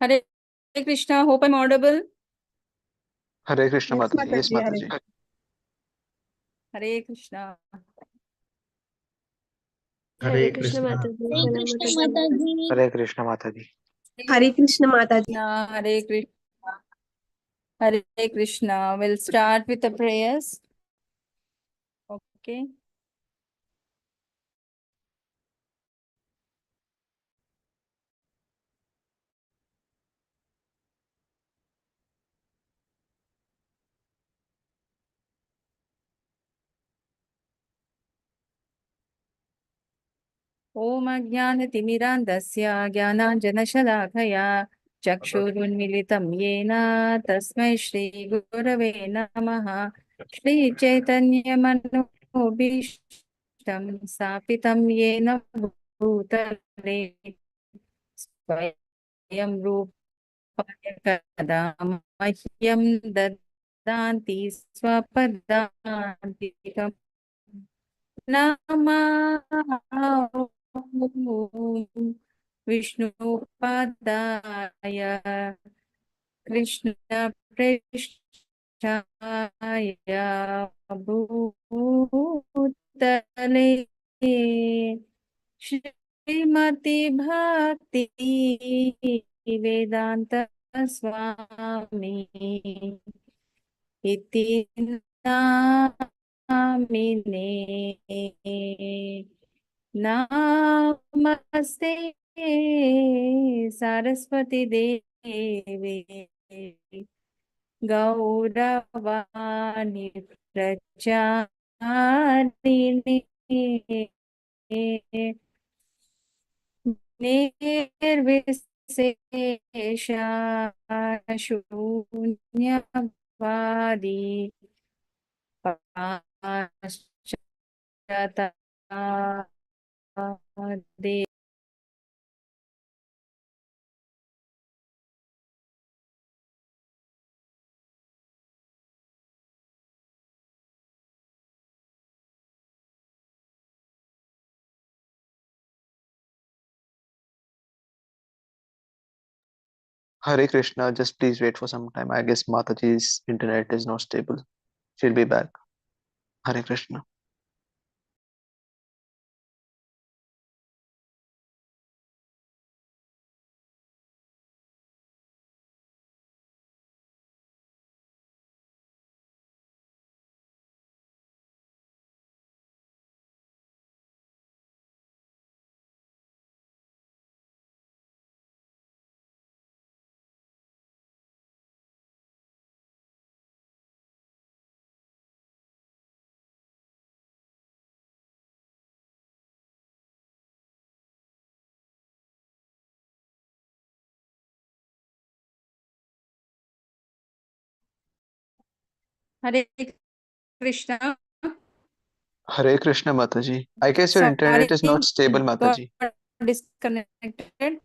Hare Krishna. Hope I'm audible. Hare Krishna Yes, Mataji. Yes, Mataji, Mataji. Hare Krishna. Hare Krishna Mataji. Hare Krishna Mataji. Hare Krishna Mataji. Hare Krishna Mataji. Hare Krishna. Hare Krishna. We'll start with the prayers. Okay. ॐ अज्ञानतिमिरान्धस्य ज्ञानाञ्जनशलाकया चक्षुरुन्मिलितं येन तस्मै श्रीगुरवे नमः। श्रीचैतन्यमनोभीष्टं स्थापितं येन भूतले स्वयं रूपाय कदा मह्यं ददाति स्वपदान्तिकम् नमः विष्णुपादाय कृष्णप्रेष्ठाय भूतले श्रीमति भक्ति वेदांत स्वामी इति नामिने नमस्ते सरस्वती देवे गौरवाणी प्रचारिणे निर्विशेष शून्यवादी पाश्चात्य Hare Krishna. Just please wait for some time. I guess Mataji's internet is not stable. She'll be back. Hare Krishna. Hare Krishna. Hare Krishna Mataji. I guess your Sorry, internet is not stable, got Mataji. disconnected.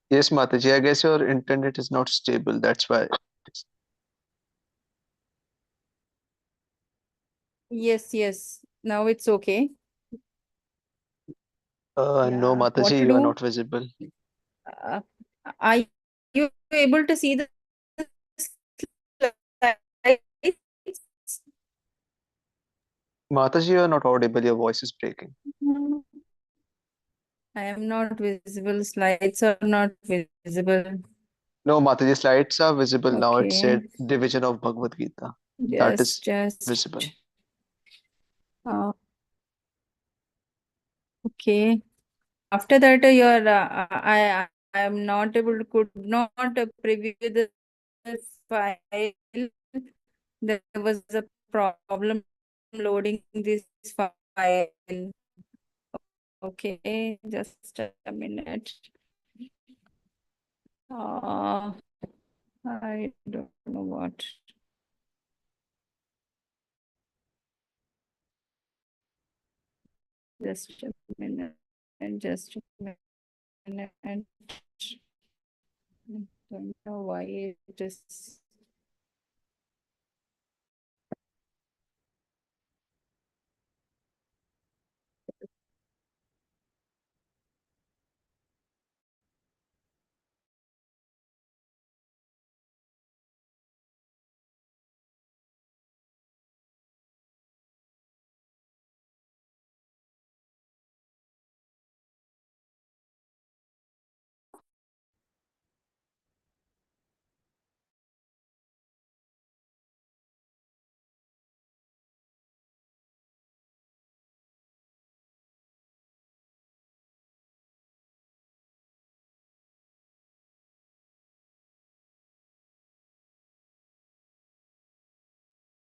Yes, Mataji. I guess your internet is not stable. That's why. Yes. Now it's okay. No, Yeah. What Mataji, to you are do? not visible. Are you able to see the slides? Mataji, you are not audible. Your voice is breaking. I am not visible. Slides are not visible. No, Mataji, slides are visible now. It Okay. said division of Bhagavad Gita. That is Just visible. okay. After that, I am not able to could not preview the file. There was a problem loading this file. Okay, just a minute. I don't know what. Just a minute. Just a minute. I don't know why it is.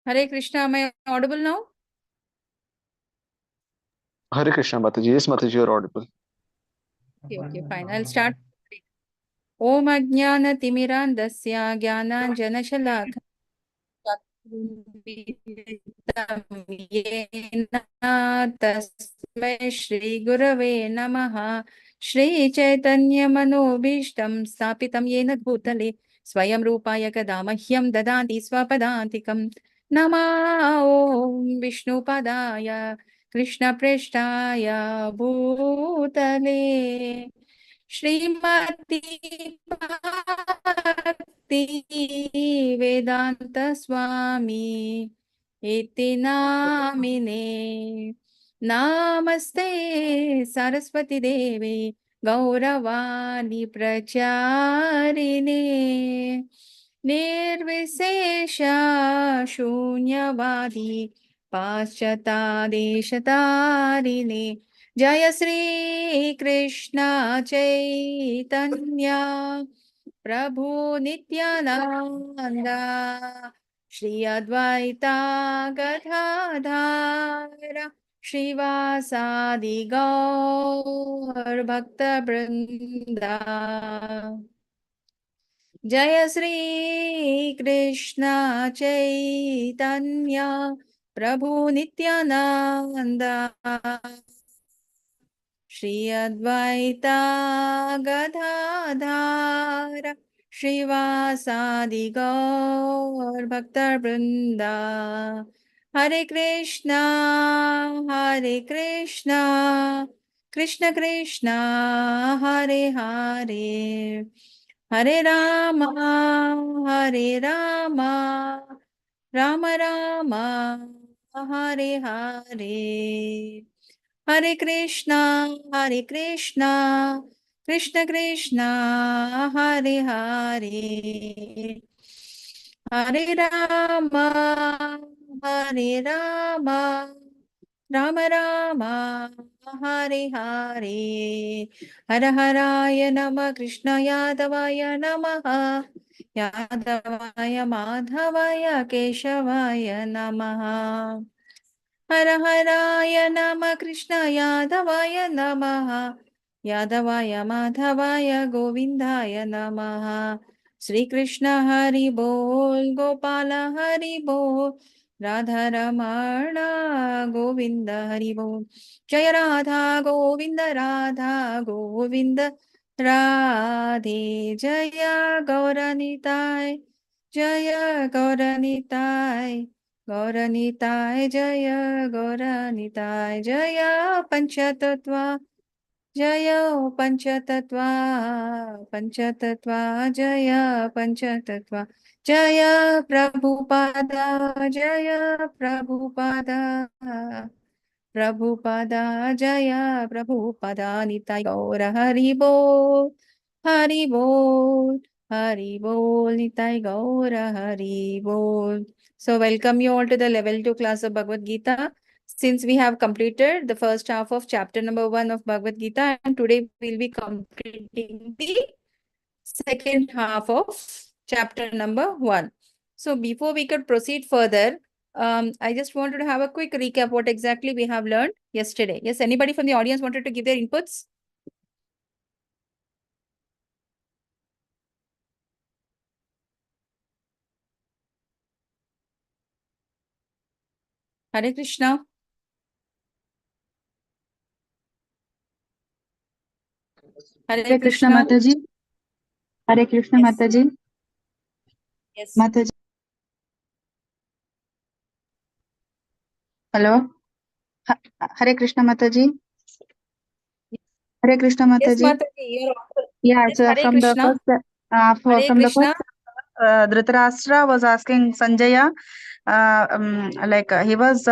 Hare Krishna, am I audible now? Hare Krishna Mataji. Yes, Mataji, you're audible. Okay, fine. I'll start. Om Ajnana Timirandasya Jnana Shalakha तस्मै श्री गुरवे नमः। श्री चैतन्य मनोभीष्टं स्थापितं येन भूतले स्वयं रूपाय कदा मह्यं ददाति स्वपदान्तिकं। नमः ॐ विष्णुपदाय कृष्णप्रेष्ठाय भूतले श्रीमती भक्ति वेदांत स्वामी इति नामिने। नमस्ते सरस्वती देवी गौरवाणी प्रचारिणे निर्विशेष शून्यवादी पाश्चात्देशतारिणे। जय श्री कृष्ण चैतन्य प्रभु नित्यानंद श्री अद्वैता गदाधर श्रीवासादि गौर भक्त वृंदा। जय श्री कृष्ण चैतन्य प्रभु नित्यानंद श्री अद्वैता गदाधर श्रीवासादि गौर भक्त वृंदा। हरे कृष्णा कृष्ण कृष्णा हरे हरे हरे राम राम राम हरे हरे। हरे कृष्णा कृष्ण कृष्णा हरे हरे हरे राम राम राम हरे हरे। हर हराय नमः कृष्ण यादवाय नमः यादवाय माधवाय केशवाय नमः। हर हराय नमः कृष्ण यादवाय नमः यादवाय माधवाय गोविंदाय नमः। श्री कृष्ण हरि बोल गोपाल हरि बोल राधा रमण गोविंद हरि बोल। जय राधा गोविंद राधे जय गौरनिताय गौरनिताय जय गौरनिताय जय पंचतत्वा जय पंचतत्वा जय पंचतत्वा जय प्रभुपादा जय प्रभुपादा निताय गौर हरि बोल निताय गौर हरि बोल। So welcome you all to the level 2 class of Bhagavad Gita. Since we have completed the first half of chapter number 1 of Bhagavad Gita, and today we'll be completing the second half of chapter number 1. So before we could proceed further, I just wanted to have a quick recap what exactly we have learned yesterday. Yes, anybody from the audience wanted to give their inputs? Hare Krishna. Hare Krishna Mataji. Hare Krishna Yes. Mataji. Yes. Mataji. Hello. Hare Krishna Mataji. Hare Krishna Yes, Mataji. Mataji, you're audible. Yeah, Yes, so Hare from the Krishna. first, Hare from the Krishna. first, Dhritarashtra was asking Sanjaya, he was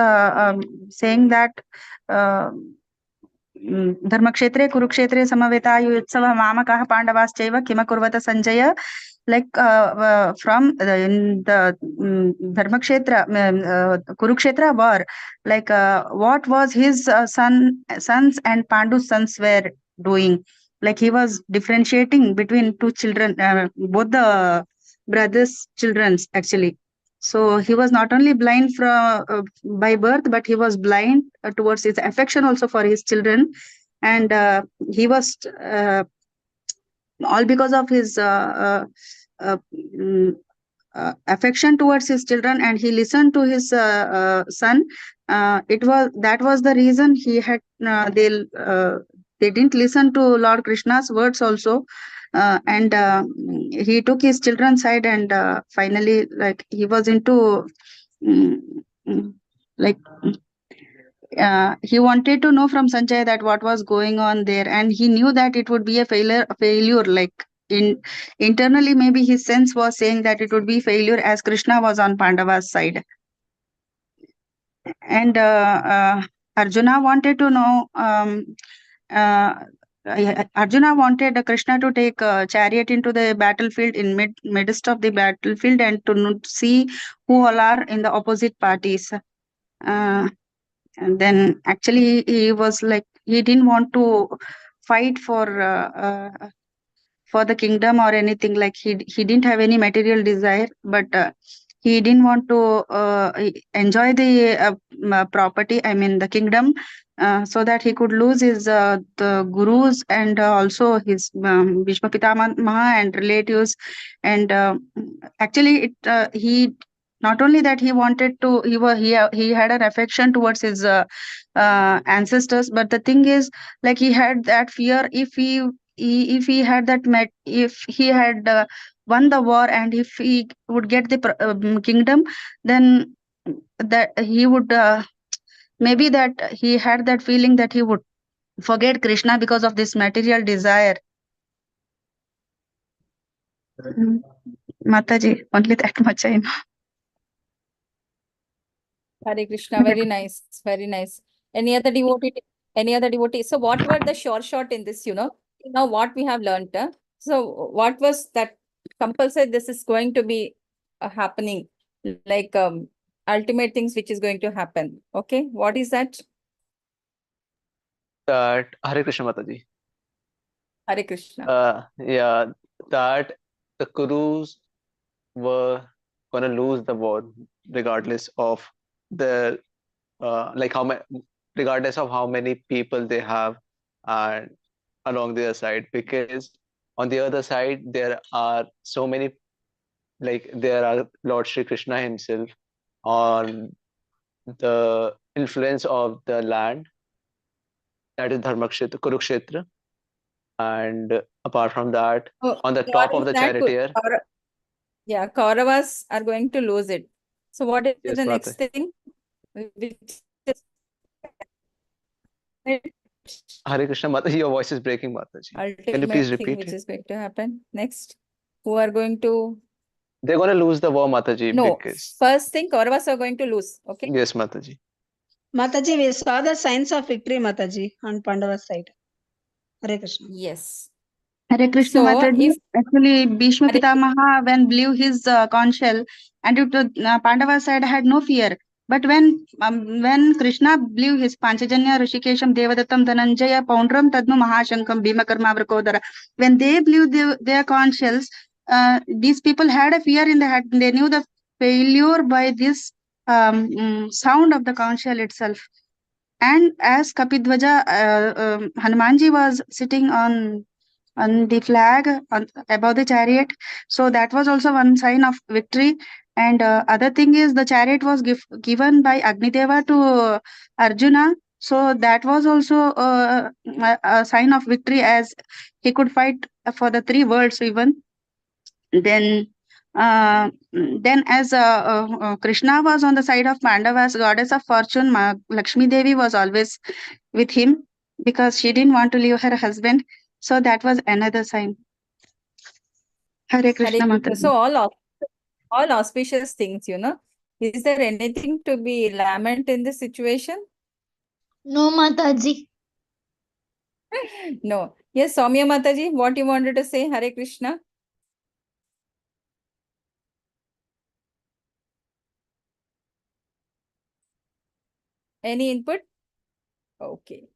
saying that धर्मक्षेत्रे कुरुक्षेत्रे समवेतायुत्सवः मामकाः पाण्डवाश्चैव किमकुर्वत Sanjaya, like from in the Dharmakshetra, Kurukshetra war, like what was his sons and Pandu's sons were doing. Like he was differentiating between two children, both the brothers' childrens actually. So he was not only blind from by birth, but he was blind towards his affection also for his children, and he was all because of his mm, affection towards his children, and he listened to his son. It was that was the reason he had they didn't listen to Lord Krishna's words also, and he took his children's side, and finally, like he was into mm, mm, like he wanted to know from Sanjay that what was going on there, and he knew that it would be a failure. Like internally, maybe his sense was saying that it would be failure, as Krishna was on Pandava's side, and Arjuna wanted to know. Uh, Arjuna wanted Krishna to take a chariot into the battlefield in midst of the battlefield, and to see who all are in the opposite parties. And then actually he was like he didn't want to fight for the kingdom or anything. Like he didn't have any material desire, but he didn't want to enjoy the property, I mean the kingdom, so that he could lose his the gurus, and also his Bhishma Pitamaha and relatives. And actually he not only that he wanted to he had an affection towards his ancestors, but the thing is, like he had that fear, if he had that if he had won the war, and if he would get the kingdom, then that he would maybe that he had that feeling that he would forget Krishna because of this material desire. Mataji, only that much I know. Hare Krishna, very nice, very nice. Any other devotee? Any other devotee? So what were the short in this, now what we have learnt? So what was that compulsory this is going to be happening, like ultimate things which is going to happen. Okay, what is that? That Hare Krishna Mataji. Hare Krishna. Yeah, that the Kurus were gonna lose the war regardless of their like regardless of how many people they have and along their side, because on the other side there are so many, like there are Lord Shri Krishna himself on the influence of the land, that is Dharmakshetra, Kurukshetra, and apart from that, on the top of the charioteer. Yeah, Kauravas are going to lose it. So what is Yes, the Mataji. next thing? Hare Krishna Mataji, your voice is breaking, Mataji. Can you please Ultimate thing repeat which it? is going to happen next? Who are going to? They're going to lose the war, Mataji. No, because... first thing Kauravas are going to lose. Okay. Yes, Mataji. Mataji, we saw the signs of victory, Mataji, on Pandava's side. Hare Krishna. Yes. Hare Krishna So Mataji. if Actually, Bhishma Pitamaha, when blew his conch shell, and it Pandava side had no fear. But when Krishna blew his Panchajanya, Rishikesham, Devadatam, Dhananjaya, Poundram, Tadnu, Mahashankam, Bhimakarma, Vrakodara, when they blew their conch shells, these people had a fear in the heart. They knew the failure by this sound of the conch shell itself. And as Kapidwaja, Hanumanji was sitting on the flag above the chariot, so that was also one sign of victory. And other thing is, the chariot was given by Agnideva to Arjuna, so that was also a sign of victory, as he could fight for the three worlds even. Then as Krishna was on the side of Pandavas, goddess of fortune, Lakshmi Devi was always with him, because she didn't want to leave her husband. So that was another sign. Hare Krishna Mataji. So all auspicious things, Is there anything to be lament in this situation? No, Mataji. No. Yes, Soumya Mataji, what you wanted to say? Hare Krishna. Any input? Okay,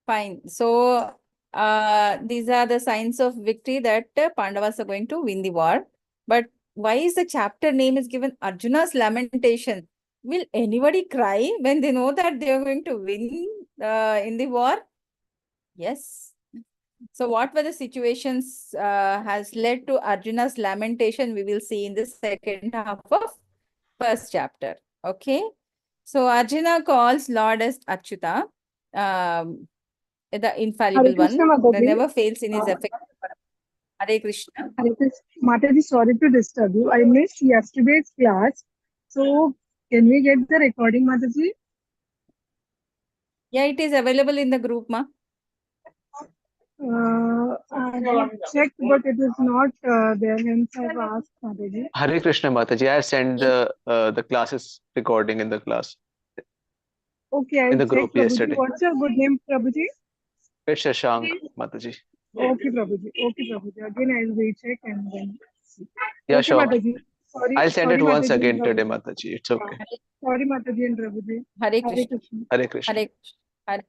fine. So these are the signs of victory that Pandavas are going to win the war. But why is the chapter name is given Arjuna's lamentation? Will anybody cry when they know that they are going to win in the war? Yes. So what were the situations has led to Arjuna's lamentation? We will see in the second half of first chapter. Okay. So Arjuna calls Lord as Achyuta, the infallible Hare Krishna, one, that Mataji. never fails in his effect. Hare Krishna. Hare Krishna. Mataji, sorry to disturb you. I missed yesterday's class. So, can we get the recording, Mataji? Yeah, it is available in the group, ma. I have checked, but it is not there. Hence, I've asked Mataji. Hare Krishna Mataji, I sent the classes recording in the class, Okay, I'll in the check, group Prabhuji. yesterday. What's your good name, Prabhuji? It's Shashank Mataji. Okay, Prabhuji. Okay, Prabhuji. Again, I'll recheck and then see. Yeah, Okay, sure. Mataji. Sorry, I'll send sorry, it once Mataji and again today, Prabhuji. Mataji. It's okay. Sorry, Mataji and Prabhuji. Hare Hare Krishna. Krishna. Hare Krishna. Hare Krishna. Hare.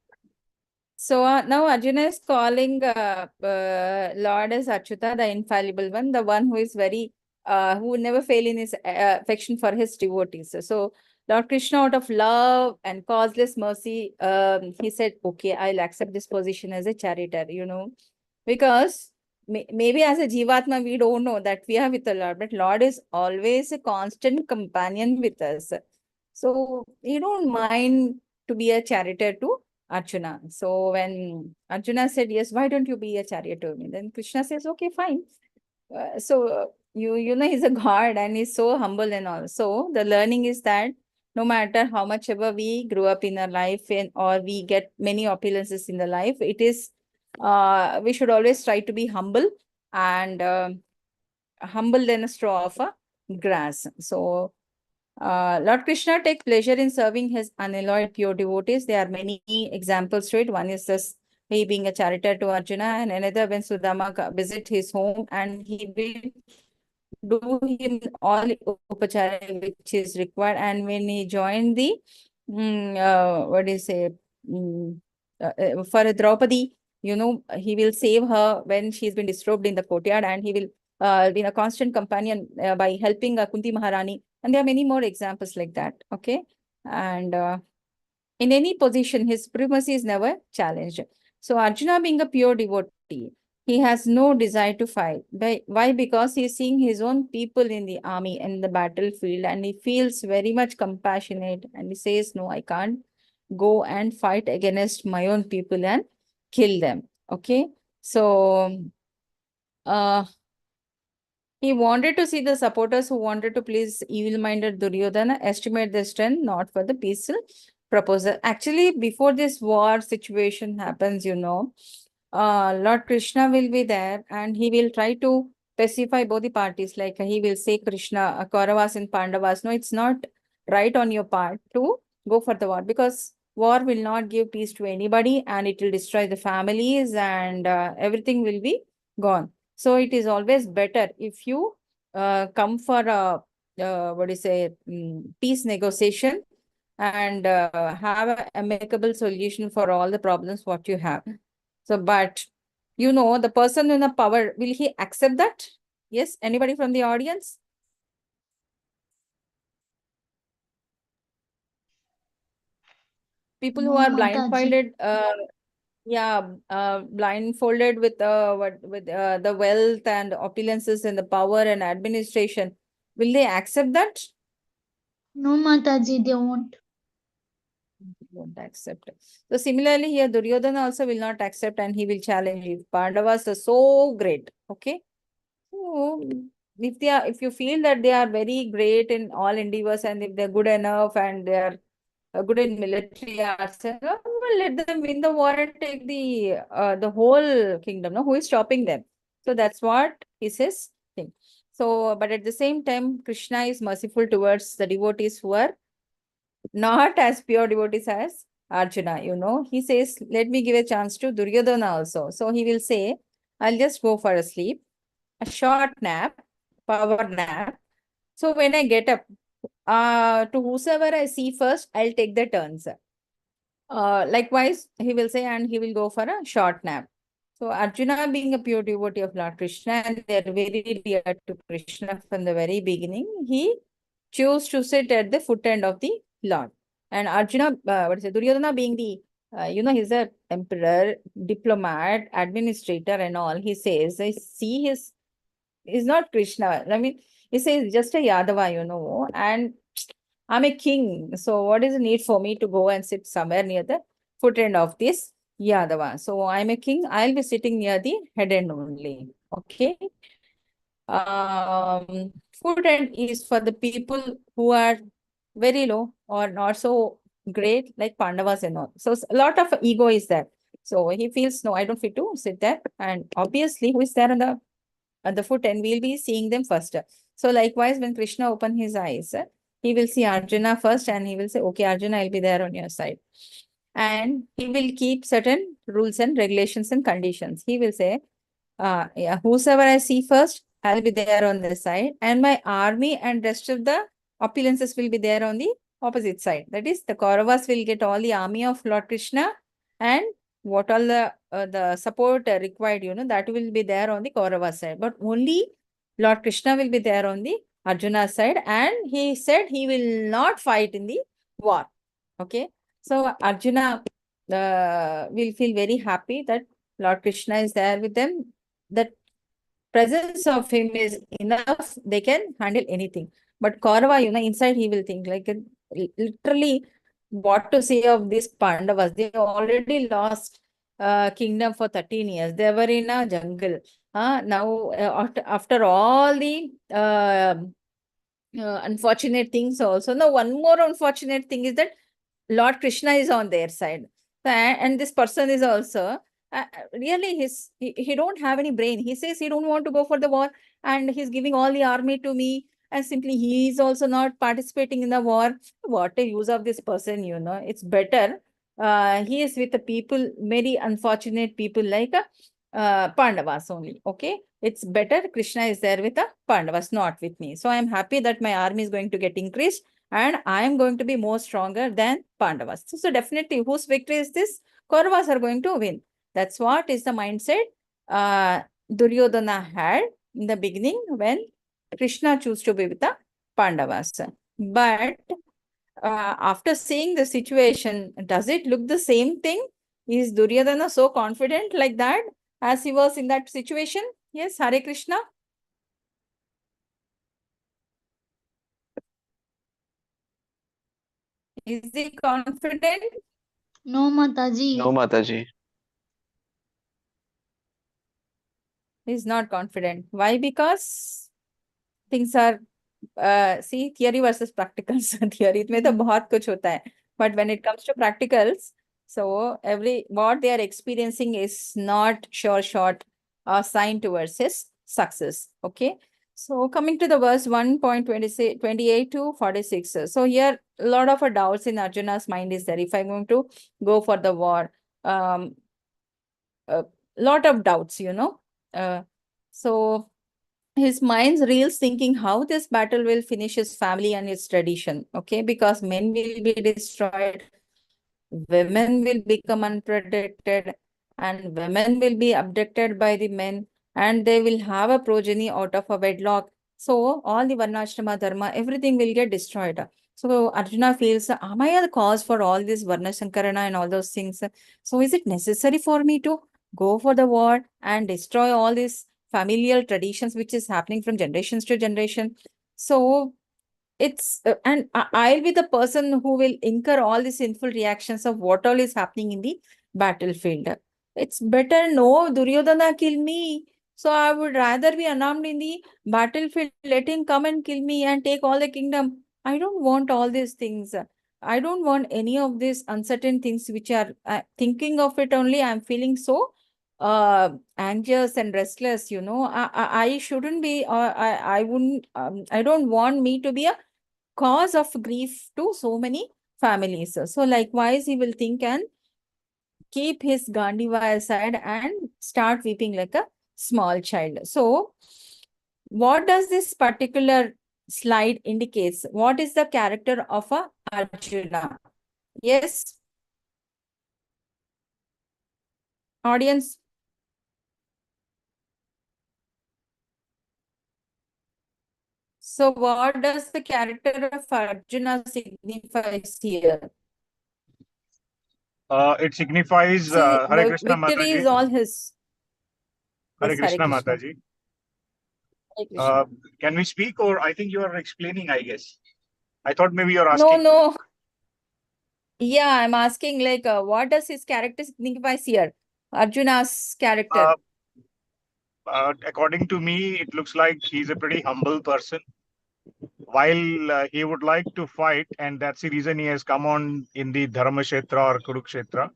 So now Arjuna is calling Lord as Achyuta, the infallible one, the one who is very, who will never fail in his affection for his devotees. So Lord Krishna, out of love and causeless mercy, he said, okay, I'll accept this position as a charioteer, because maybe as a Jivatma, we don't know that we are with the Lord, but Lord is always a constant companion with us. So he don't mind to be a charioteer to Arjuna. So when Arjuna said, yes, why don't you be a charioteer to me? Then Krishna says, okay, fine. You know, he's a god and he's so humble and all. So the learning is that no matter how much ever we grew up in our life or we get many opulences in the life, it is, we should always try to be humble and humble than a straw of a grass. So Lord Krishna takes pleasure in serving his unalloyed pure devotees. There are many examples to it. One is this, he being a charioteer to Arjuna, and another when Sudama visit his home and he will do him all upachara which is required. And when he joined the, what do you say, for Draupadi, he will save her when she's been disturbed in the courtyard, and he will be a constant companion by helping Kunti Maharani. And there are many more examples like that. Okay. And in any position, his supremacy is never challenged. So Arjuna being a pure devotee, he has no desire to fight. Why? Because he's seeing his own people in the army and the battlefield, and he feels very much compassionate, and he says, no, I can't go and fight against my own people and kill them. Okay. So he wanted to see the supporters who wanted to please evil-minded Duryodhana estimate their strength, not for the peaceful proposal. Actually, before this war situation happens, Lord Krishna will be there and he will try to pacify both the parties. Like he will say, Krishna, Kauravas and Pandavas, no, it's not right on your part to go for the war, because war will not give peace to anybody and it will destroy the families and everything will be gone. So it is always better if you come for a peace negotiation and have an amicable solution for all the problems what you have. So, but the person in the power, will he accept that? Yes, anybody from the audience? People who No, are Mataji. blindfolded with the wealth and opulences and the power and administration, will they accept that? No, Mataji, they won't. Won't accept. So similarly here, Duryodhana also will not accept and he will challenge you. Pandavas are so great. Okay. So if you feel that they are very great in all endeavors and if they're good enough and they are good in military arts, well, let them win the war and take the whole kingdom. No, who is stopping them? So that's what is his thing. So, but at the same time, Krishna is merciful towards the devotees who are not as pure devotees as Arjuna. He says, let me give a chance to Duryodhana also. So he will say, I'll just go for a sleep, a short nap, power nap. So when I get up, to whosoever I see first, I'll take the turns. Likewise, he will say, and he will go for a short nap. So Arjuna being a pure devotee of Lord Krishna, and they are very dear to Krishna from the very beginning, he chose to sit at the foot end of the Lord. And Arjuna, Duryodhana being the, he's a emperor, diplomat, administrator and all. He says, I see he's not Krishna. I mean, he says just a Yadava, and I'm a king. So what is the need for me to go and sit somewhere near the foot end of this Yadava? So I'm a king. I'll be sitting near the head end only. Okay. Foot end is for the people who are very low or not so great, like Pandavas and all. So a lot of ego is there. So he feels, no, I don't fit to sit there. And obviously, who is there on the foot end, we'll be seeing them first. So likewise, when Krishna open his eyes, he will see Arjuna first and he will say, okay, Arjuna, I'll be there on your side. And he will keep certain rules and regulations and conditions. He will say, yeah, whosoever I see first, I'll be there on this side. And my army and rest of the opulences will be there on the opposite side. That is, the Kauravas will get all the army of Lord Krishna, and what all the support required, that will be there on the Kaurava side. But only Lord Krishna will be there on the Arjuna side. And he said he will not fight in the war. Okay. So Arjuna will feel very happy that Lord Krishna is there with them. That presence of him is enough. They can handle anything. But Kaurava, inside he will think like literally what to say of these Pandavas. They already lost kingdom for 13 years. They were in a jungle. Now, after all the unfortunate things also. Now, one more unfortunate thing is that Lord Krishna is on their side. And this person is also really he don't have any brain. He says he don't want to go for the war, and he's giving all the army to me, and simply he is also not participating in the war. What a use of this person, it's better he is with the people, very unfortunate people like Pandavas only. Okay, it's better Krishna is there with the Pandavas, not with me. So I'm happy that my army is going to get increased, and I am going to be more stronger than Pandavas. So definitely, whose victory is this? Kauravas are going to win. That's what is the mindset Duryodhana had in the beginning when Krishna chose to be with the Pandavas. But after seeing the situation, does it look the same thing? Is Duryodhana so confident like that as he was in that situation? Yes, Hare Krishna. Is he confident? No, Mataji. No, Mataji. He's not confident. Why? Because things are see, theory versus practicals. Theory में तो बहुत कुछ होता है, but when it comes to practicals, so what they are experiencing is not sure shot or sign towards his success. Okay. So coming to the verse 1.28 to 46. So here a lot of doubts in Arjuna's mind is there. If I'm going to go for the war, a lot of doubts, so his mind reels thinking how this battle will finish his family and his tradition. Okay, because men will be destroyed, women will become unprotected, and women will be abducted by the men, and they will have a progeny out of a wedlock. So all the Varnashrama Dharma, everything will get destroyed. So Arjuna feels, am I the cause for all this Varna Shankarana and all those things? So is it necessary for me to go for the war and destroy all these familial traditions which is happening from generations to generation? So it's and I'll be the person who will incur all the sinful reactions of what all is happening in the battlefield. It's better no Duryodhana kill me. So I would rather be unarmed in the battlefield. Let him come and kill me and take all the kingdom. I don't want all these things. I don't want any of these uncertain things which are thinking of it only. I'm feeling so anxious and restless. I shouldn't be. I wouldn't. I don't want me to be a cause of grief to so many families. So likewise, he will think and keep his Gandiva aside and start weeping like a small child. So what does this particular slide indicates? What is the character of a Arjuna? Yes. Audience. So what does the character of Arjuna signifies here? It signifies See, Hare the Krishna victory Mataji. is all his. Hare Yes, Hare Krishna Krishna. Mataji. Hare Krishna. Can we speak, or I think you are explaining, I guess. I thought maybe you're No, asking. no. Yeah, I'm asking like what does his character signifies here? Arjuna's character. According to me, it looks like he's a pretty humble person. While he would like to fight, and that's the reason he has come on in the Dharma Kshetra or Kurukshetra.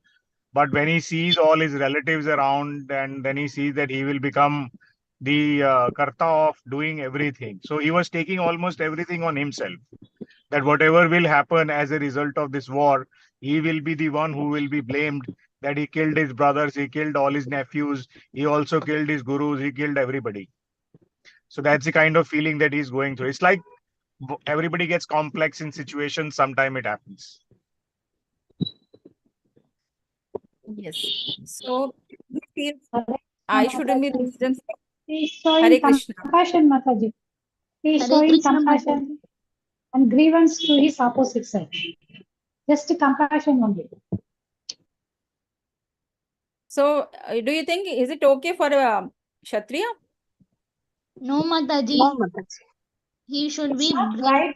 But when he sees all his relatives around, and then he sees that he will become the karta of doing everything. So he was taking almost everything on himself. That whatever will happen as a result of this war, he will be the one who will be blamed, that he killed his brothers, he killed all his nephews, he also killed his gurus, he killed everybody. So that's the kind of feeling that he's going through. It's like everybody gets complex in situations, sometime it happens. Yes. So he feels I shouldn't be the reason for He is Hare showing Krishna. compassion, Mataji. He is Hare showing Krishna, compassion and grievance to his opposite side. Just compassion only. So do you think is it okay for a Kshatriya? No, Mataji. No, Mataji. He should It's be not brave. right.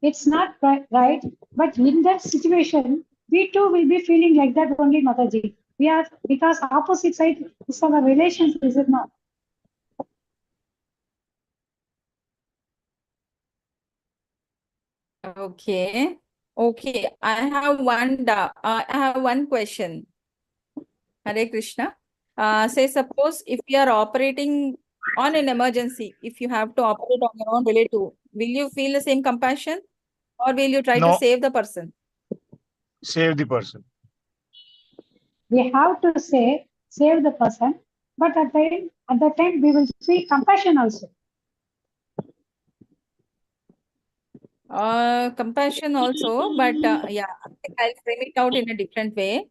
It's not right, but in that situation, we too will be feeling like that only, Mataji. We are, because opposite side is our relations, is it not? Okay. Okay. I have one question. Hare Krishna. Say suppose if you are operating on an emergency, if you have to operate on your own relative, will you feel the same compassion or will you try to No, save the person? save the person. We have to save the person, but at the time we will see compassion also. Compassion also, but yeah, I think I'll frame it out in a different way.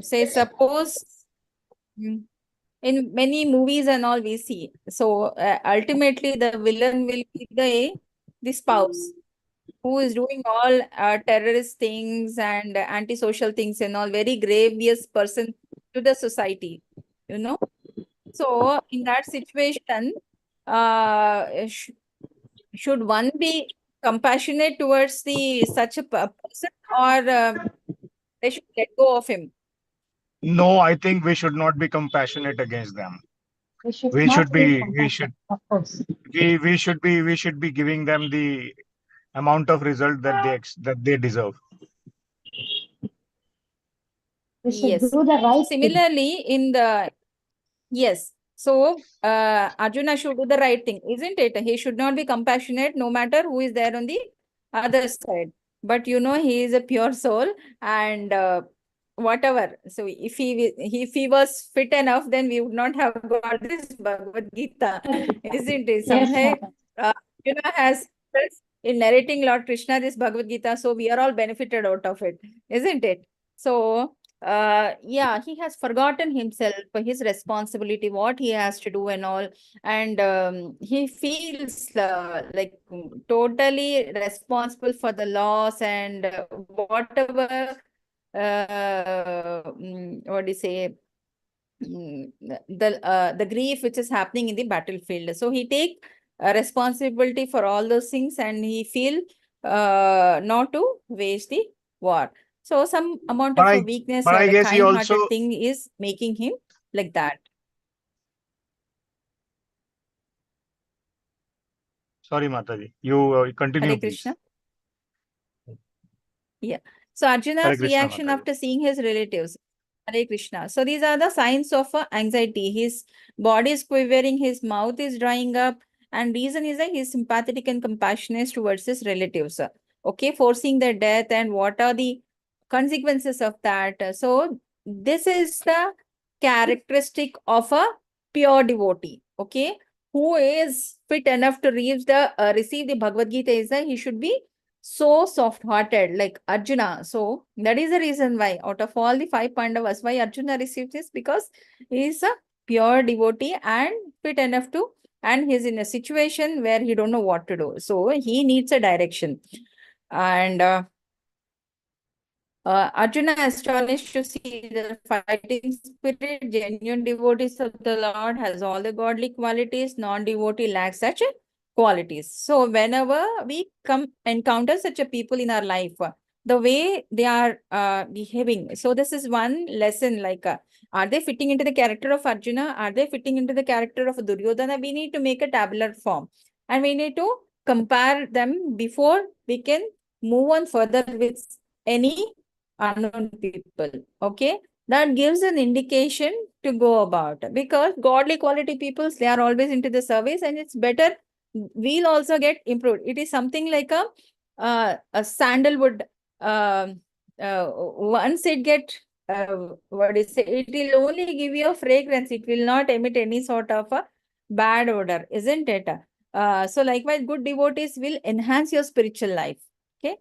Say suppose in many movies and all we see. So ultimately the villain will be the spouse who is doing all terrorist things and antisocial things and all, very grievous person to the society, you know. So in that situation, should one be compassionate towards the such a person or they should let go of him? No, I think we should not be compassionate against them. We should We not should feel be, compassion, of course. we should be giving them the amount of result that they deserve. We should Yes. do the So right thing. similarly, in the yes. So Arjuna should do the right thing, isn't it? He should not be compassionate no matter who is there on the other side. But you know, he is a pure soul and whatever. So if he was fit enough, then we would not have got this Bhagavad Gita, isn't it? Yes, Somehow Mataji. Arjuna has in narrating Lord Krishna this Bhagavad Gita, so we are all benefited out of it, isn't it? So yeah, he has forgotten himself, his responsibility, what he has to do and all, and he feels like totally responsible for the loss and whatever what do you say, the grief which is happening in the battlefield. So he take responsibility for all those things and he feel not to wage the war. So some amount But of a I, weakness but or I a guess he also, kind-hearted thing is making him like that. sorry, Mataji, you continue, Hare please. Krishna. Yeah. So Hare Arjuna's Krishna, reaction Mataji. after seeing his relatives. Hare Krishna. So these are the signs of anxiety. His body is quivering, his mouth is drying up, and reason is that he's sympathetic and compassionate towards his relatives. Okay, foreseeing their death and what are the consequences of that. So this is the characteristic of a pure devotee. Okay, who is fit enough to receive the Bhagavad Gita is that he should be so soft-hearted like Arjuna. So that is the reason why out of all the 5 Pandavas, why Arjuna received this, because he is a pure devotee and fit enough to and he's in a situation where he don't know what to do. So he needs a direction. And Arjuna astonished to see the fighting spirit, genuine devotees of the Lord has all the godly qualities, non-devotee lacks such qualities. So whenever we encounter such a people in our life, the way they are behaving. So this is one lesson, like, are they fitting into the character of Arjuna? Are they fitting into the character of Duryodhana? We need to make a tabular form and we need to compare them before we can move on further with any unknown people. Okay, that gives an indication to go about, because godly quality peoples, they are always into the service, and it's better, we'll also get improved. It is something like a sandalwood. Once it get what is it, it will only give you a fragrance, it will not emit any sort of a bad odor, isn't it? So likewise, good devotees will enhance your spiritual life. Okay.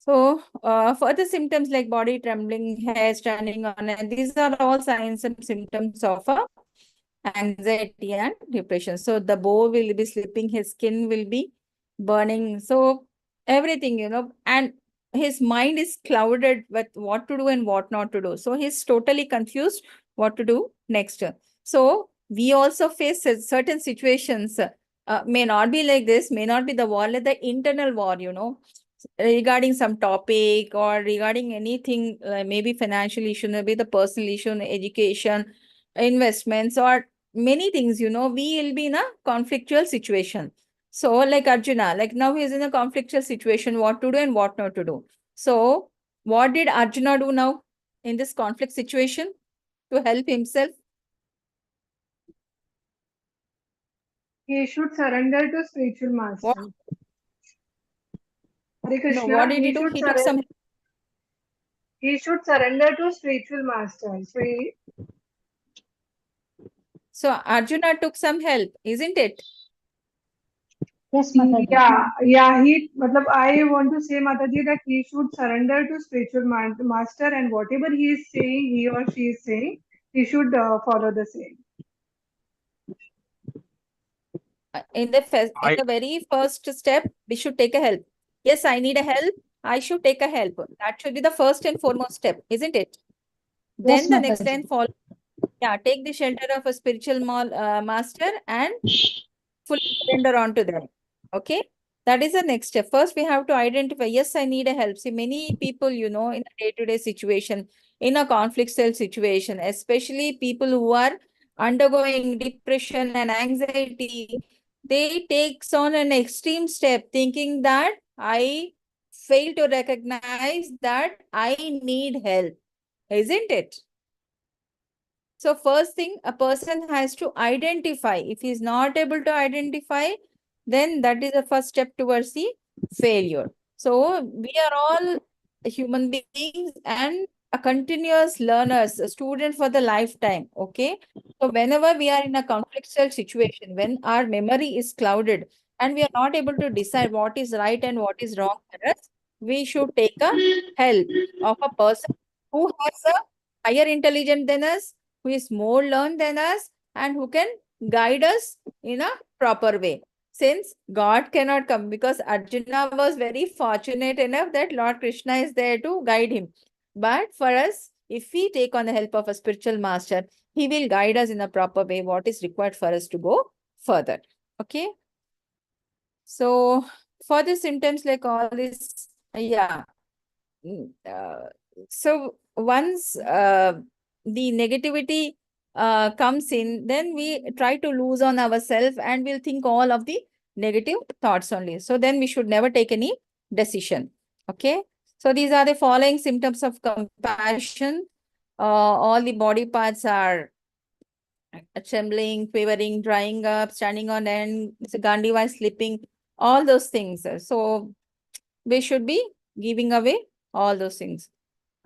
So, further symptoms like body trembling, hair standing on end, these are all signs and symptoms of anxiety and depression. So, the bow will be slipping, his skin will be burning. So, everything, and his mind is clouded with what to do and what not to do. So, he's totally confused what to do next. So, we also face certain situations, may not be like this, may not be the war, like the internal war, regarding some topic or regarding anything, maybe financial issue, maybe the personal issue, education, investments, or many things, we will be in a conflictual situation. So like Arjuna, like now he is in a conflictual situation, what to do and what not to do. So what did Arjuna do now in this conflict situation to help himself? He should surrender to spiritual master. What? Hare Krishna, No, what did he do? He took some. He should surrender to spiritual master. So Arjuna took some help, isn't it? Yes, Mataji. Yeah. I want to say, Mataji, that he should surrender to spiritual master, and whatever he is saying, he or she is saying, he should follow the same. In the very first step, we should take a help. Yes, I need a help. I should take a help. That should be the first and foremost step, isn't it? Yes, Then the next Mataji. line follow. Yeah, take the shelter of a spiritual master and fully surrender on to them. Okay, that is the next step. First, we have to identify, yes, I need a help. See, many people, in a day-to-day situation, in a conflictual situation, especially people who are undergoing depression and anxiety, they takes on an extreme step thinking that I fail to recognize that I need help, isn't it? So first thing, a person has to identify. If he's not able to identify, then that is the first step towards the failure. So we are all human beings and a continuous learners, a student for the lifetime. Okay. So whenever we are in a conflictual situation, when our memory is clouded and we are not able to decide what is right and what is wrong for us, we should take a help of a person who has a higher intelligence than us, who is more learned than us, and who can guide us in a proper way. Since God cannot come, because Arjuna was very fortunate enough that Lord Krishna is there to guide him. But for us, if we take on the help of a spiritual master, he will guide us in a proper way, what is required for us to go further. Okay. So for the symptoms like all this, yeah. So once the negativity comes in, then we try to lose on ourselves and we'll think all of the negative thoughts only. So then we should never take any decision. Okay. So these are the following symptoms of compassion. All the body parts are trembling, quivering, drying up, standing on end, Gandiva slipping, all those things. So we should be giving away all those things.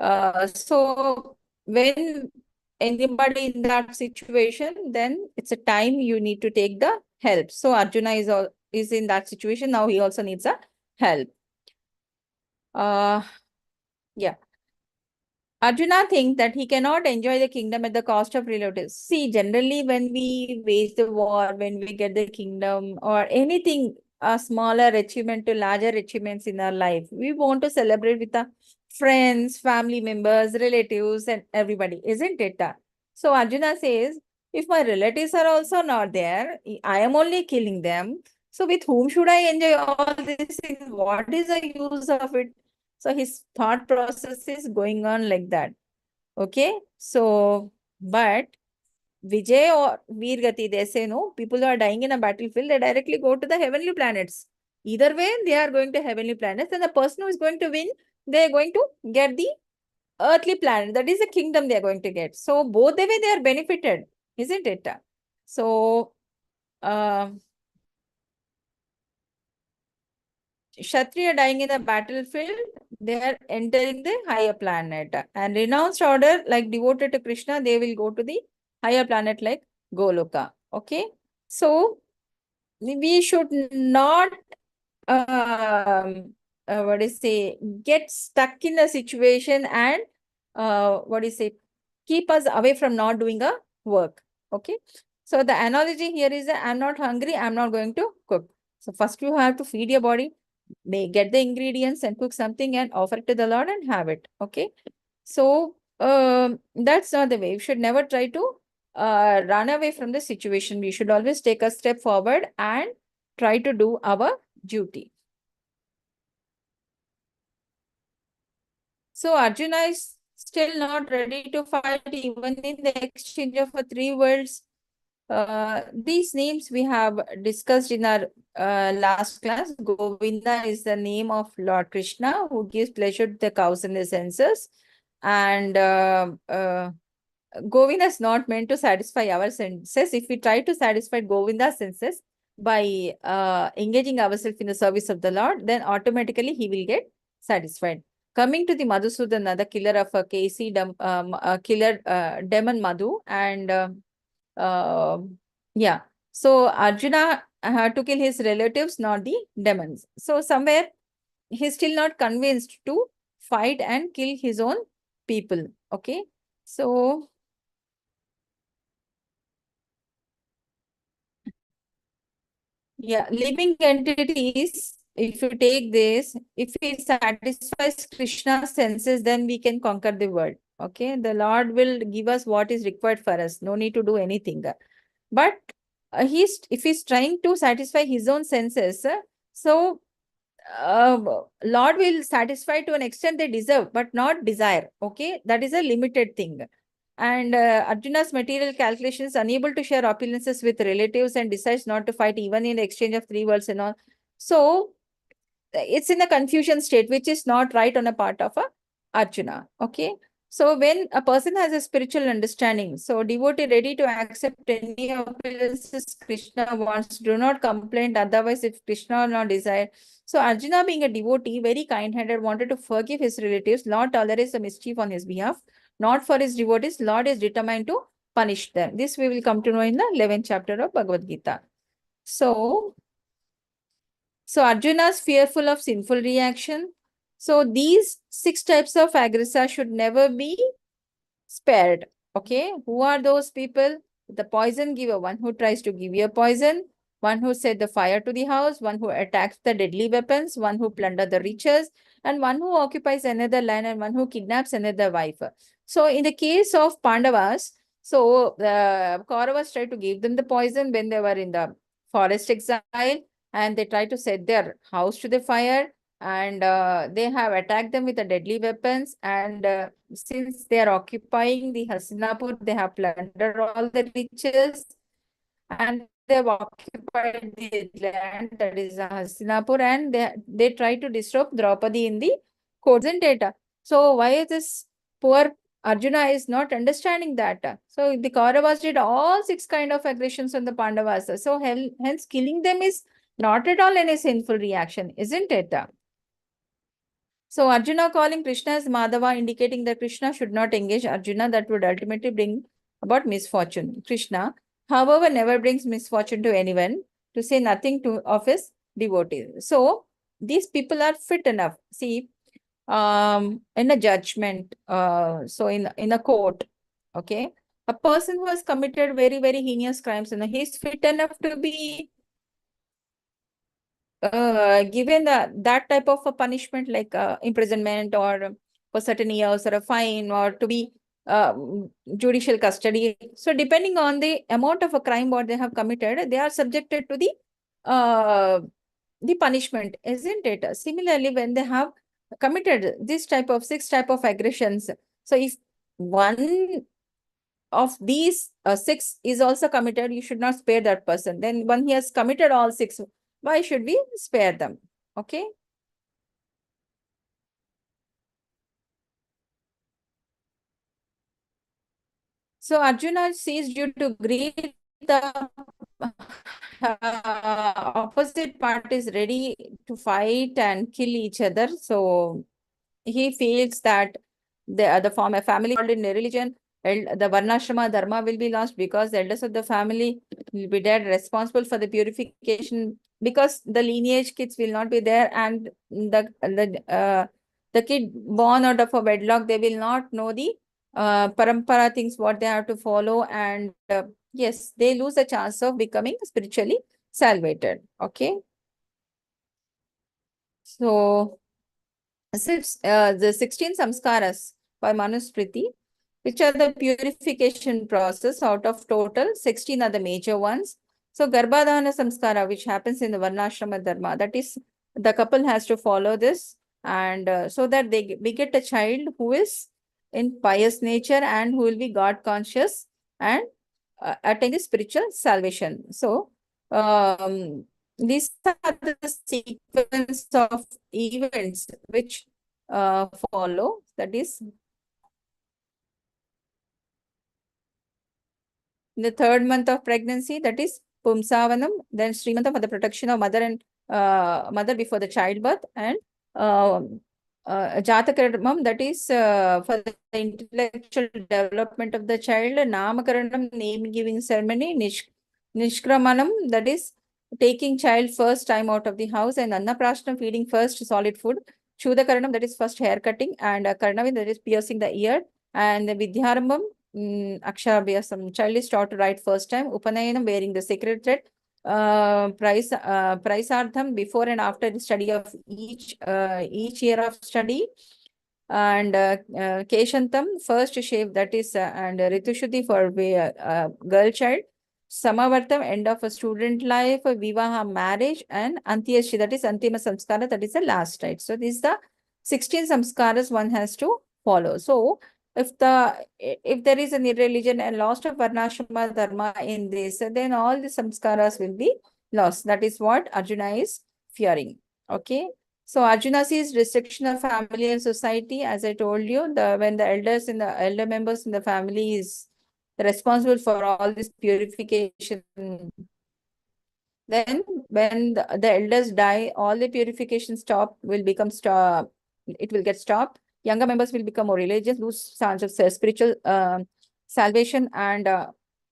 So when anybody in that situation, then it's a time you need to take the help. So Arjuna is in that situation. Now he also needs a help. Yeah. Arjuna thinks that he cannot enjoy the kingdom at the cost of relatives. See, generally when we wage the war, when we get the kingdom or anything, a smaller achievement to larger achievements in our life, we want to celebrate with the friends, family members, relatives, and everybody, isn't it? So Arjuna says, if my relatives are also not there, I am only killing them. So with whom should I enjoy all these things? What is the use of it? So his thought process is going on like that. Okay. So, but Vijay or Veer Gati, they say no, people who are dying in a battlefield, they directly go to the heavenly planets. Either way, they are going to heavenly planets, and the person who is going to win, they are going to get the earthly planet. That is the kingdom they are going to get. So both the way they are benefited, isn't it? So Kshatriya dying in the battlefield, they are entering the higher planet. And renounced order, like devoted to Krishna, they will go to the higher planet like Goloka. Okay. So we should not what is say get stuck in a situation and what is it keep us away from not doing a work. Okay. So the analogy here is that I'm not hungry, I'm not going to cook. So first you have to feed your body, get the ingredients and cook something and offer it to the Lord and have it. Okay. So that's not the way. We should never try to run away from the situation. We should always take a step forward and try to do our duty. So Arjuna is still not ready to fight even in the exchange of 3 worlds. These names we have discussed in our last class. Govinda is the name of Lord Krishna who gives pleasure to the cows and the senses. And Govinda is not meant to satisfy our senses. If we try to satisfy Govinda's senses by engaging ourselves in the service of the Lord, then automatically he will get satisfied. Coming to the Madhusudana, the killer of a Kasi, killer demon Madhu, and yeah. So Arjuna had to kill his relatives, not the demons. So somewhere he's still not convinced to fight and kill his own people. Okay. So yeah, living entities, if you take this, if it satisfies Krishna's senses, then we can conquer the world. Okay, the Lord will give us what is required for us. No need to do anything. But if he's trying to satisfy his own senses, so Lord will satisfy to an extent they deserve, but not desire. Okay, that is a limited thing. And Arjuna's material calculation is unable to share opulences with relatives and decides not to fight even in the exchange of 3 worlds and all. So it's in a confusion state, which is not right on a part of a Arjuna. Okay. So when a person has a spiritual understanding, so devotee ready to accept any opulences Krishna wants, do not complain. Otherwise, if Krishna will not desire. So Arjuna, being a devotee, very kind-hearted, wanted to forgive his relatives, not tolerate the mischief on his behalf. Not for his devotees, Lord is determined to punish them. This we will come to know in the 11th chapter of Bhagavad Gita. So Arjuna is fearful of sinful reaction. So these 6 types of agresa should never be spared. Okay. Who are those people? The poison giver, one who tries to give you a poison, one who set the fire to the house, one who attacks the deadly weapons, one who plunder the riches, and one who occupies another land, and one who kidnaps another wife. So in the case of Pandavas, so the Kauravas tried to give them the poison when they were in the forest exile, and they tried to set their house to the fire, and they have attacked them with the deadly weapons, and since they are occupying the Hastinapur, they have plundered all the riches, and they have occupied the land that is Hastinapur, and they try to disturb Draupadi in the court, isn't it? So why is this poor Arjuna is not understanding that? So the Kauravas did all 6 kind of aggressions on the Pandavas. So hence killing them is not at all any sinful reaction, isn't it? So Arjuna calling Krishna as Madhava, indicating that Krishna should not engage Arjuna, that would ultimately bring about misfortune. Krishna, however, never brings misfortune to anyone, to say nothing of his devotees. So these people are fit enough. See, in a judgment, so in a court, okay, a person who has committed very, very heinous crimes, he's fit enough to be given that type of a punishment, like imprisonment or for certain years, or a fine, or to be judicial custody. So depending on the amount of a crime what they have committed, they are subjected to the punishment, isn't it? Similarly, when they have committed this type of 6 type of aggressions, so if one of these 6 is also committed, you should not spare that person. Then when he has committed all 6, why should we spare them? Okay. So Arjuna sees due to greed, the opposite part is ready to fight and kill each other. So he feels that the family in a religion, the Varnashrama Dharma will be lost, because the elders of the family will be dead, responsible for the purification, because the lineage kids will not be there, and the kid born out of a wedlock, they will not know the parampara things what they have to follow, and yes, they lose the chance of becoming spiritually salvated. Okay. So the 16 samskaras by Manusmriti, which are the purification process. Out of total, 16 are the major ones. So Garbhadhana samskara, which happens in the Varnashrama Dharma, that is, the couple has to follow this, and so that they beget a child who is in pious nature and who will be God conscious and attain the spiritual salvation. So these are the sequence of events which follow. That is, in the 3rd month of pregnancy, that is Pumsavanam, then Srimantam for the protection of mother and mother before the childbirth, and Jatakaramam, that is for the intellectual development of the child, Namakaranam, name giving ceremony, Nishkramanam, that is taking child first time out of the house, and Annaprashanam, feeding first solid food, Chudakaranam, that is first hair cutting, and Karnavin, that is piercing the ear, and the Vidyarambam, Aksharabhyasam, child is taught to write first time, Upanayanam, wearing the sacred thread, Praisartham, before and after the study of each year of study, and Keshantam, first shave, that is, and Ritushuddhi for girl child, Samavartam, end of a student life, Vivaha, marriage, and Antyashri, that is Antima Samskara, that is the last rite. So these are the 16 samskaras one has to follow. So if there is a religion and lost of Varnashrama Dharma in this, then all the samskaras will be lost. That is what Arjuna is fearing. Okay. So Arjuna sees restriction of family and society. As I told you, when the elder members in the family is responsible for all this purification, then when the elders die, all the purification it will get stopped. Younger members will become more religious, lose chance of spiritual salvation, and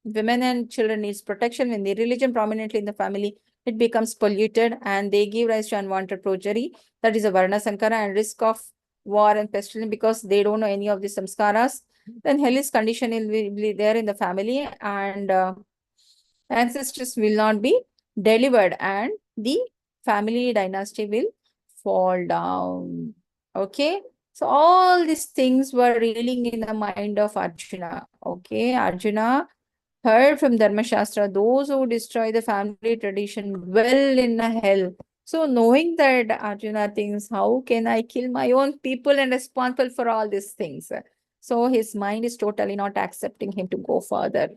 women and children needs protection. When the religion prominently in the family, it becomes polluted, and they give rise to unwanted progeny. That is a Varna Sankara, and risk of war and pestilence, because they don't know any of the samskaras. Then hellish condition will be there in the family, and ancestors will not be delivered, and the family dynasty will fall down. Okay. So all these things were reeling in the mind of Arjuna. Okay. Arjuna heard from Dharmashastra, those who destroy the family tradition well in a hell. So knowing that, Arjuna thinks, how can I kill my own people and responsible for all these things? So his mind is totally not accepting him to go further.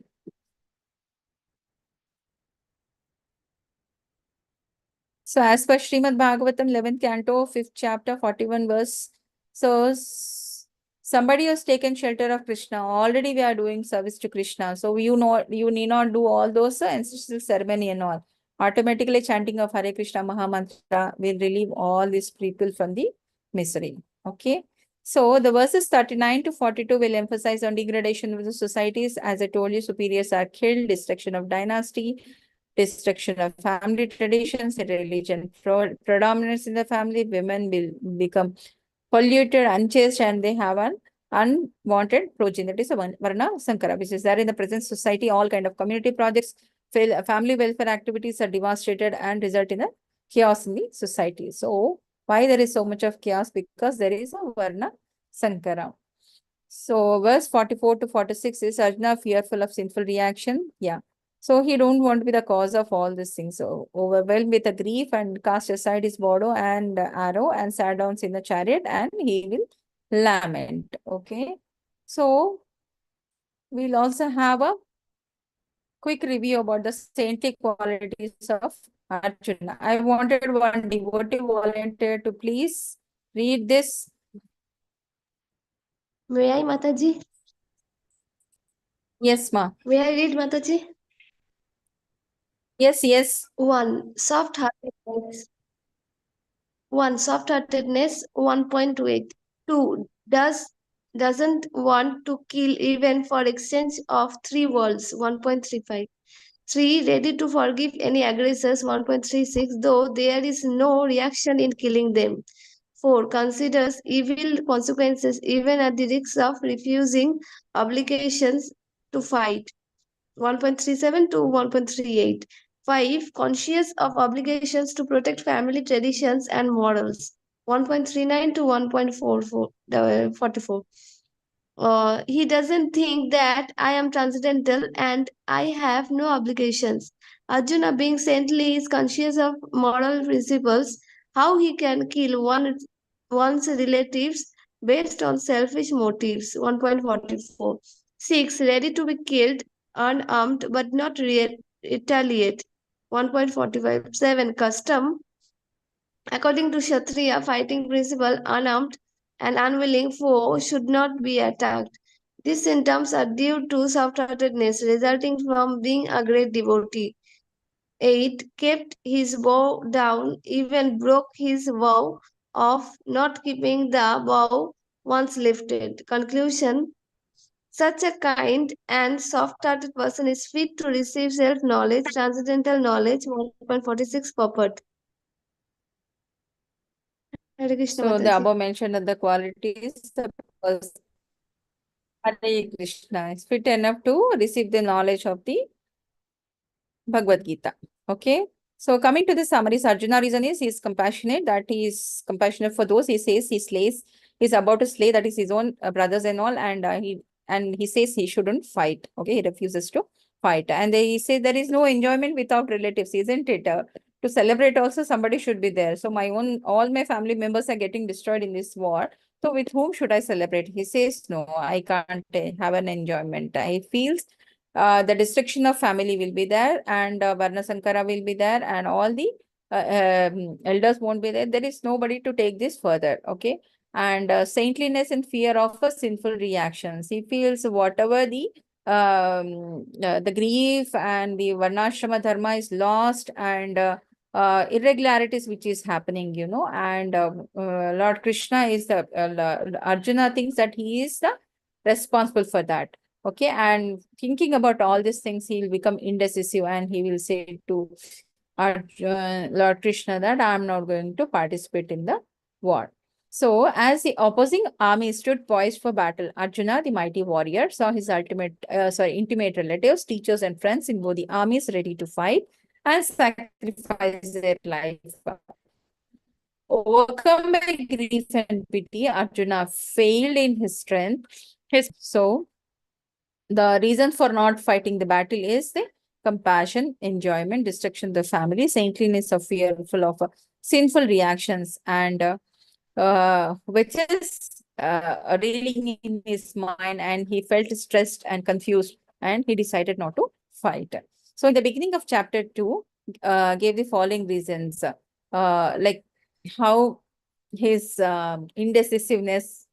So as per Srimad Bhagavatam, 11th canto, 5th chapter, 41 verse. So somebody has taken shelter of Krishna. Already we are doing service to Krishna. So you need not do all those ancestral ceremony and all. Automatically chanting of Hare Krishna Maha Mantra will relieve all these people from the misery. Okay. So the verses 39 to 42 will emphasize on degradation of the societies. As I told you, superiors are killed, destruction of dynasty, destruction of family traditions, religion predominance in the family, women will become polluted, unchaste, and they have an unwanted progeny. That is a Varna Sankara, which is there in the present society. All kind of community projects, family welfare activities are devastated and result in a chaos in the society. So why there is so much of chaos? Because there is a Varna Sankara. So verse 44 to 46 is Arjuna fearful of sinful reaction. Yeah. So he don't want to be the cause of all these things. So overwhelmed with a grief and cast aside his bow and arrow and sat down in the chariot and he will lament. Okay. So we'll also have a quick review about the saintly qualities of Arjuna. I wanted one devotee volunteer to please read this. May I, Mataji? Yes, ma. May I read, Mataji? Yes, yes. 1. Soft-heartedness. 1.28. 2. Doesn't want to kill even for exchange of 3 worlds. 1.35. 3. Ready to forgive any aggressors. 1.36. Though there is no reaction in killing them. 4. Considers evil consequences even at the risk of refusing obligations to fight. 1.37 to 1.38. 5. Conscious of obligations to protect family traditions and morals. 1.39 to 1.44. He doesn't think that I am transcendental and I have no obligations. Arjuna, being saintly, is conscious of moral principles, how he can kill one's relatives based on selfish motives. 1.44. 6. Ready to be killed unarmed but not retaliate. 1.45. 7. Custom. According to Kshatriya fighting principle, unarmed and unwilling foe should not be attacked. These symptoms are due to soft-heartedness resulting from being a great devotee. 8. Kept his bow down, even broke his vow of not keeping the bow once lifted. Conclusion. Such a kind and soft-hearted person is fit to receive self-knowledge, transcendental knowledge. 1.46 purport. Hare Krishna, So the Mataji. above mentioned of the qualities, the person Hare Krishna is fit enough to receive the knowledge of the Bhagavad Gita. Okay. So coming to the summary, Arjuna reason is he is compassionate, that he is compassionate for those he says he slays, he's about to slay, that is his own brothers and all, and he says he shouldn't fight. Okay, he refuses to fight, and he says there is no enjoyment without relatives, isn't it? To celebrate also somebody should be there. So all my family members are getting destroyed in this war. So with whom should I celebrate? He says no, I can't have an enjoyment. He feels the destruction of family will be there, and Varna Sankara will be there, and all the elders won't be there. There is nobody to take this further. Okay. And saintliness and fear of sinful reactions. He feels whatever the grief and the Varnashrama dharma is lost, and irregularities which is happening, and Lord Krishna is Arjuna thinks that he is the responsible for that. Okay, and thinking about all these things, he will become indecisive and he will say to Lord Krishna that I am not going to participate in the war. So, as the opposing army stood poised for battle, Arjuna, the mighty warrior, saw his intimate relatives, teachers, and friends in both the armies ready to fight and sacrifice their life. Overcome by grief and pity, Arjuna failed in his strength. So, the reason for not fighting the battle is the compassion, enjoyment, destruction of the family, saintliness of fearful of sinful reactions, and which is reeling in his mind, and he felt stressed and confused, and he decided not to fight. So in the beginning of chapter 2, gave the following reasons, like how his indecisiveness,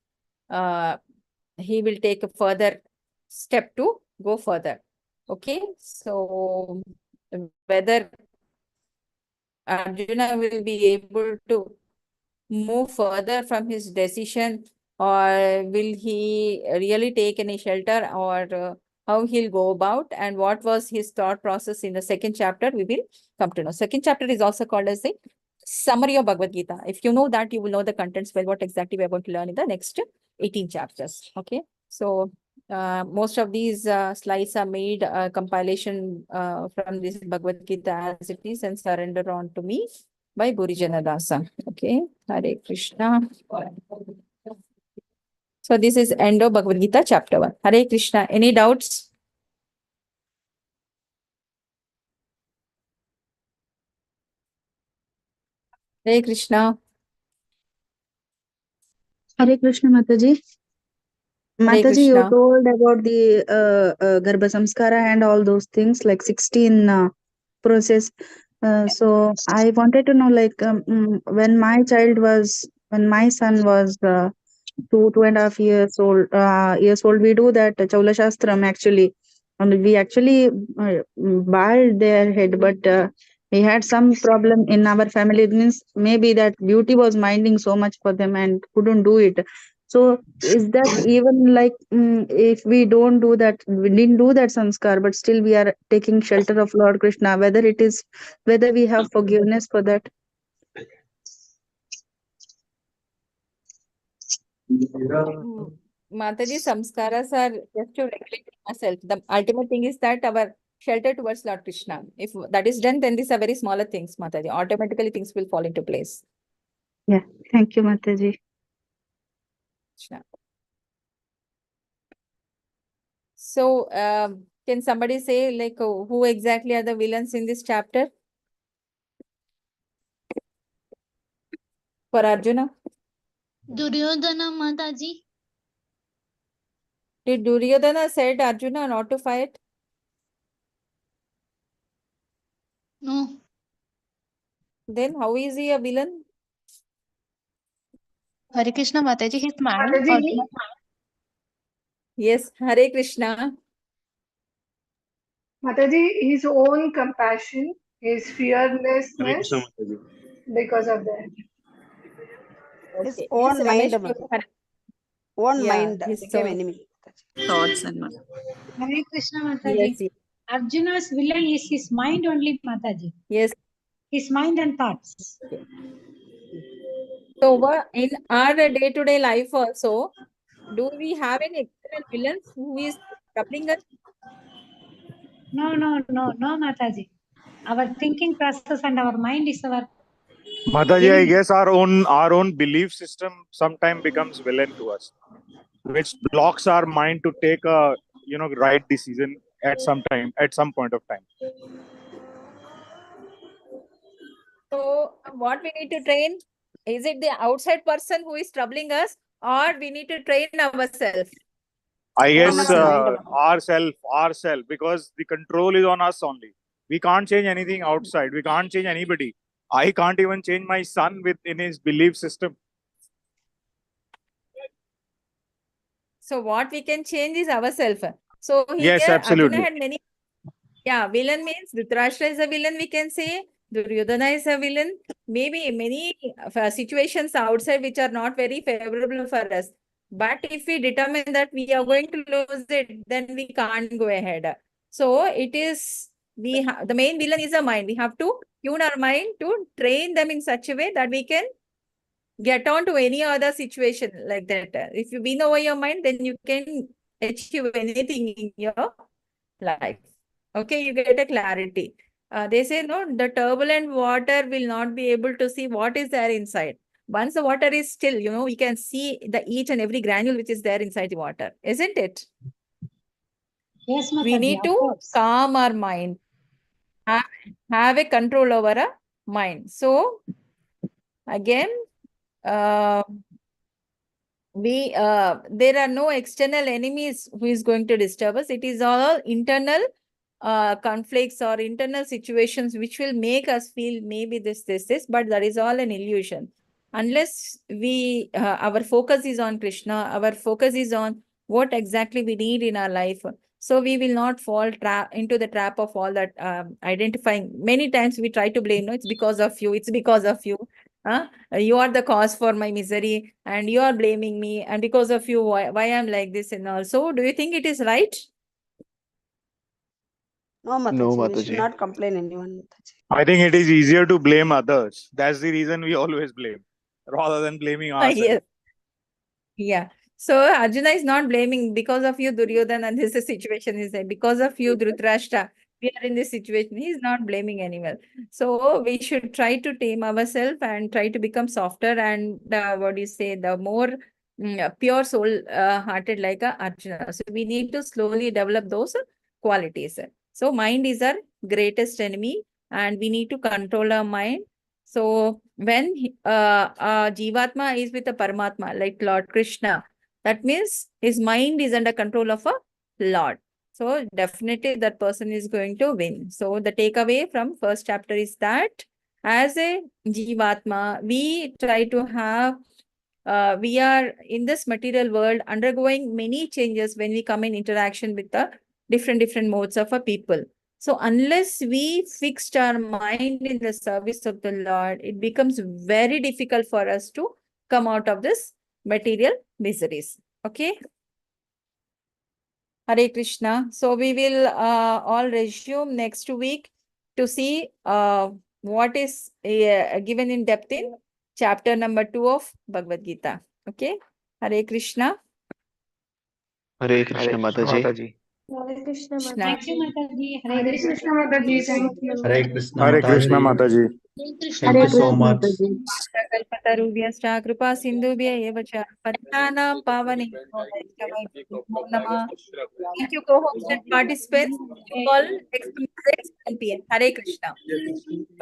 he will take a further step to go further. Okay, so whether Arjuna will be able to move further from his decision, or will he really take any shelter, or how he'll go about, and what was his thought process in the second chapter, we will come to know. Second chapter is also called as the summary of Bhagavad Gita. If you know that, you will know the contents well, what exactly we are going to learn in the next 18 chapters. Okay. So most of these slides are made compilation from this Bhagavad Gita as it is and surrender on to me by Burijana Dasa. Okay. Hare Krishna. So this is end of Bhagavad Gita chapter 1. Hare Krishna. Any doubts? Hare Krishna. Hare Krishna, Mataji. Hare Mataji, you Krishna. told about the Garbha Samskara and all those things, like 16 process. So I wanted to know, like, when my son was 2.5 years old, we do that Chaula Shastram actually. And we actually bald their head, but we had some problem in our family. It means maybe that beauty was minding so much for them and couldn't do it. So is that even like if we don't do that, we didn't do that sanskar, but still we are taking shelter of Lord Krishna, whether we have forgiveness for that? Mataji, samskaras are just to regulate ourselves. The ultimate thing is that our shelter towards Lord Krishna. If that is done, then these are very smaller things, Mataji. Automatically things will fall into place. Yeah, thank you, Mataji. Krishna. So, can somebody say like who exactly are the villains in this chapter? For Arjuna? Duryodhana Mataji. Did Duryodhana said Arjuna not to fight? No. Then how is he a villain? Hare Krishna Mataji, his mind. Mataji, Yes, Hare Krishna. Mataji, his own compassion, his fearlessness, because of that. His Okay. own Yes, mind, Ramesh, Mataji. Own yeah, mind his became own enemy. Thoughts and Hare Krishna Mataji. yes, yes, Arjuna's villain is his mind only, Mataji. yes. His mind and thoughts. Okay. So in our day-to-day life also, do we have any external villains who is troubling us? No, Mataji. Our thinking process and our mind is our Mataji, I enemy. guess our own belief system sometimes becomes villain to us, which blocks our mind to take a right decision at some point of time. So what we need to train? Is it the outside person who is troubling us, or we need to train ourselves? I Train guess our mind, Mataji. ourself, because the control is on us only. We can't change anything outside. We can't change anybody. I can't even change my son within his belief system. So what we can change is ourselves. So here Yes, Arjuna absolutely. had many. Yeah, villain means Dhritarashtra is a villain, we can say. Duryodhana is a villain. Maybe many situations outside which are not very favorable for us. But if we determine that we are going to lose it, then we can't go ahead. So it is, the main villain is the mind. We have to tune our mind to train them in such a way that we can get on to any other situation like that. If you win over your mind, then you can achieve anything in your life. Okay, you get a clarity. They say, no, the turbulent water will not be able to see what is there inside. Once the water is still, we can see each and every granule which is there inside the water, isn't it? Yes, Mataji, We need of to course. calm our mind, have a control over our mind. So, again, there are no external enemies who is going to disturb us. It is all internal conflicts or internal situations which will make us feel maybe this, but that is all an illusion. Unless our focus is on Krishna, our focus is on what exactly we need in our life. So we will not fall into the trap of all that identifying. Many times we try to blame, no, it's because of you, it's because of you. You are the cause for my misery and you are blaming me, and because of you, why I'm like this and all. So do you think it is right? No, No, Mataji. We should Mataji. not complain anyone, Mataji. I think it is easier to blame others. That's the reason we always blame, rather than blaming ourselves. Yes. Yeah. So Arjuna is not blaming because of you, Duryodhana, and this is situation is there. Because of you, Dhritarashtra, we are in this situation. He is not blaming anyone. So we should try to tame ourselves and try to become softer and what do you say, the more pure soul hearted like Arjuna. So we need to slowly develop those qualities. So mind is our greatest enemy and we need to control our mind. So when Jivatma is with a Paramatma, like Lord Krishna, that means his mind is under control of a Lord. So definitely that person is going to win. So the takeaway from first chapter is that as a Jivatma, we try to have, we are in this material world undergoing many changes when we come in interaction with the different modes of a people. So unless we fixed our mind in the service of the Lord, it becomes very difficult for us to come out of this material miseries. Okay. Hare Krishna. So we will all resume next week to see what is given in depth in chapter number 2 of Bhagavad Gita. Okay. Hare Krishna. Hare Krishna Mataji. Hare Krishna, Krishna. Thank you, Mataji. Hare Hare Krishna. Krishna Mataji, thank you. Hare Krishna Hare Krishna Mataji. Mataji. Thank you so much. Kalpatarubhyascha कृपा सिंधुभ्य एव च पतितानां पावनेभ्यो वैष्णवेभ्यो नमो नमः. Thank you, co-hosts and participants. You all explain PM. Hare Krishna.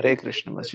Hare Krishna Mataji.